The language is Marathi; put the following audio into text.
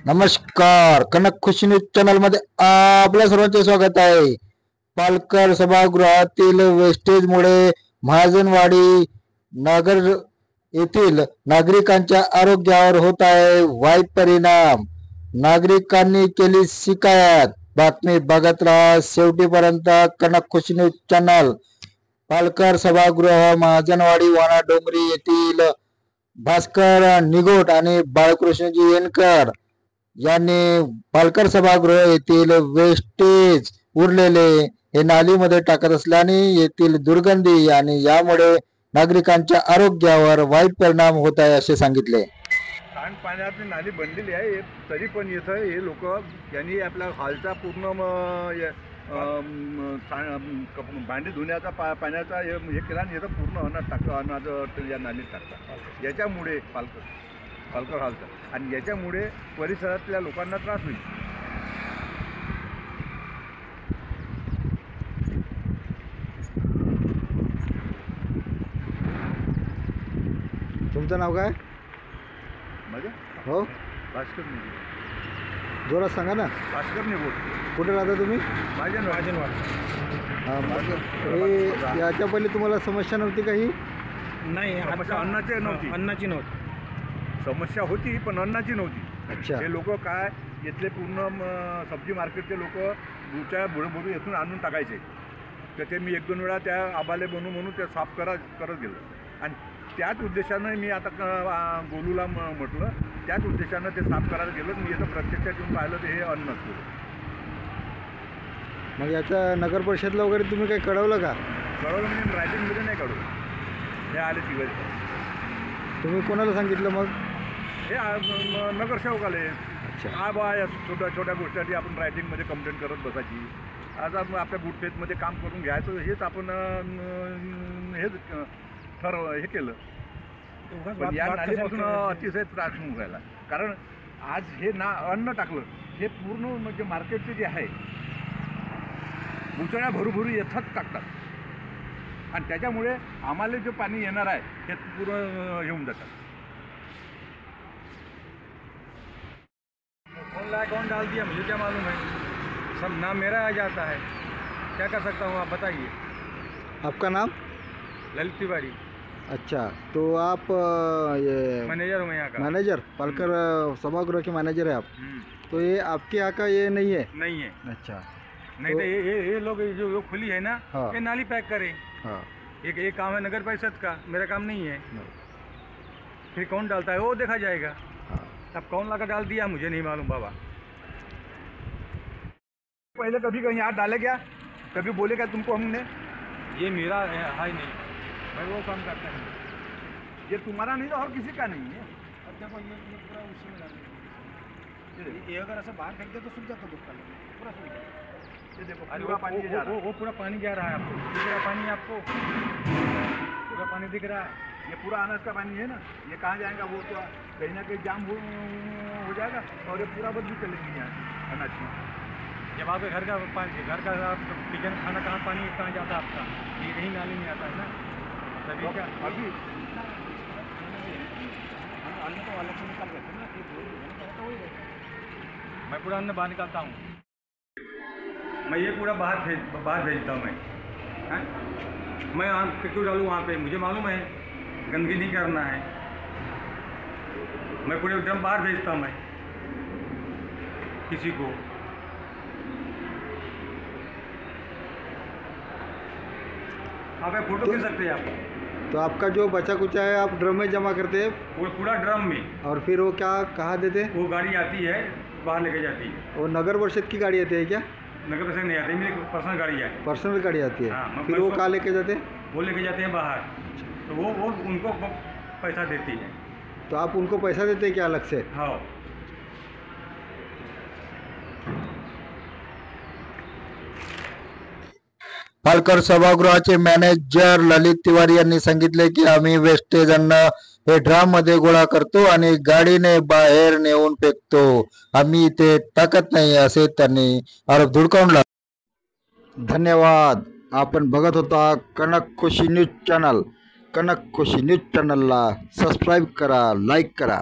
नमस्कार, कनक खुशी न्यूज चॅनल मध्ये आपल्या सर्वांचे स्वागत आहे। पालकर सभागृहातील वेस्टेजमुळे महाजनवाडी नगर येथील नागरिकांच्या आरोग्यावर होत आहे वाईट परिणाम। नागरिकांनी केली शिकायत। बातमी बघत राहा शेवटीपर्यंत। कनक खुशी न्यूज चॅनल। पालकर सभागृह महाजनवाडी वाणा डोंगरी येथील भास्कर निगोट आणि बाळकृष्णजी येनकर यांनी पालकर सभागृह येथील वेस्टेज उरलेले हे नालीमध्ये टाकत असल्याने येथील दुर्गंधी आणि यामुळे नागरिकांच्या आरोग्यावर वाईट परिणाम होत आहे असे सांगितले। सांडपाण्याची नाली बनलेली आहे तरी पण इथं हे लोक यांनी आपल्या हॉलचा पूर्ण भांडी धुण्याचा पाण्याचा हे केला आणि इथं पूर्ण अनाज या नालीत टाकतात। याच्यामुळे पालकर हॉलचा आणि याच्यामुळे परिसरातल्या लोकांना त्रास होईल। तुमचं नाव काय? म्हणजे हो, भास्कर निगोट। जोरात सांगा ना। भास्कर निगोट। कुठे राहता तुम्ही? महाजनवाडी। हे याच्या पहिले तुम्हाला समस्या नव्हती काही? नाही, अन्नाची नव्हती। समस्या होती पण अन्नाची नव्हती। अच्छा। हे लोक काय इथले पूर्ण सब्जी मार्केटचे लोक बुडू येथून आणून टाकायचे। तर ते मी 1-2 वेळा त्या आबाले म्हणून ते साफ करत गेलो आणि त्याच उद्देशानं मी आता गोलूला म्हटलं, त्याच उद्देशानं ते साफ करायला गेलो। मी इथं प्रत्यक्षात येऊन पाहिलं तर हे अन्न नसतं। मग याचा नगर परिषदला वगैरे तुम्ही काही कळवलं का? कळवलं म्हणजे रायटिंगमध्ये नाही कळवलं, हे आले शिवाय। तुम्ही कोणाला सांगितलं मग? हे नगरसेवक आले। अच्छा। हा बा या छोट्या गोष्टीसाठी आपण रायटिंगमध्ये कंप्लेंट करत बसायची। आज आपण आपल्या गुडफेथमध्ये काम करून घ्यायचं हेच आपण हे केलं। पण या नालीपासून अतिशय त्रास होऊन राहिला। कारण आज हे अन्न टाकलं हे पूर्ण म्हणजे मार्केटचे जे आहे उचळ्या भरू येथच टाकतात आणि त्याच्यामुळे आम्हाला जे पाणी येणार आहे हे पूर्ण येऊन जातात। कौन डाल दिया मुझे क्या मालूम है, सब नाम मेरा आ जाता है, क्या कर सकता हूँ आप बताइए। आपका नाम? ललित तिवारी। अच्छा, तो आप ये मैनेजर हूँ यहाँ का। मैनेजर, पालकर सभागृह के मैनेजर है आप? तो ये आपके यहाँ का ये नहीं है? नहीं है। अच्छा। नहीं तो ये लोग जो खुली है ना, हाँ। ये नाली पैक करे। हाँ। एक काम है नगर परिषद का, मेरा काम नहीं है। फिर कौन डालता है वो देखा जाएगा। हाँ। अब कौन लगा डाल दिया मुझे नहीं मालूम बाबा। पहले कभी कहीं हाथ डाले क्या? कभी बोले क्या तुमको हमने? ये मेरा है नहीं, मैं वो काम करता हूँ। ये तुम्हारा नहीं तो और किसी का नहीं है। पूरा उसी में डाल, ये अगर ऐसा बाहर फेंक दे तो सूख जाता दुकान पूरा सूख जाता। ये देखो पूरा पानी जा रहा है। वो पूरा पानी जा रहा है आपको दिख रहा है? पानी आपको पूरा पानी दिख रहा है। ये पूरा अनाज का पानी है ना, ये कहाँ जाएगा? वो तो कहीं ना कहीं जाम हो जाएगा और ये पूरा बदबू चलेगी यहाँ अनाज की। जब आपके घर का पानी, घर का किचन खाना कहाँ पानी कहाँ जाता है आपका? ये यही नाली में आता है ना। तभी क्या अभी अन्न तो अलग से निकाल देते ना, मैं पूरा अन्न बाहर निकालता हूँ। मैं ये पूरा बाहर भेजता हूँ मैं क्यों डालूँ वहाँ पे? मुझे मालूम है गंदगी नहीं करना है। मैं पूरे ड्रम बाहर भेजता हूँ मैं किसी को। आप फोटो खींच सकते हैं आप। तो आपका जो बचा कुचा है आप ड्रम में जमा करते हैं? वो पूरा ड्रम में। और फिर वो क्या कहाँ देते हैं? वो गाड़ी आती है बाहर लेके जाती है। वो नगर परिषद की गाड़ी आती है क्या? नगर परिषद नहीं आती, मेरी पर्सनल गाड़ी है। पर्सनल गाड़ी आती है? हाँ, फिर वो कहाँ लेके जाते हैं? वो लेके जाते हैं बाहर, तो वो उनको पैसा देती है। तो आप उनको पैसा देते हैं क्या अलग से? हाँ। पालकर सभागृहाचे मॅनेजर ललित तिवारी यांनी सांगितले की आम्ही वेस्टेज अन्न हे ड्रम मध्ये गोळा करतो आणि गाडीने बाहेर नेऊन फेकतो, आम्ही इथे टाकत नाही असे त्यांनी आरोप धुडकावला। धन्यवाद। आपण बघत होता कनक खुशी न्यूज चॅनल। कनक खुशी न्यूज चॅनलला सबस्क्राईब करा, लाईक करा।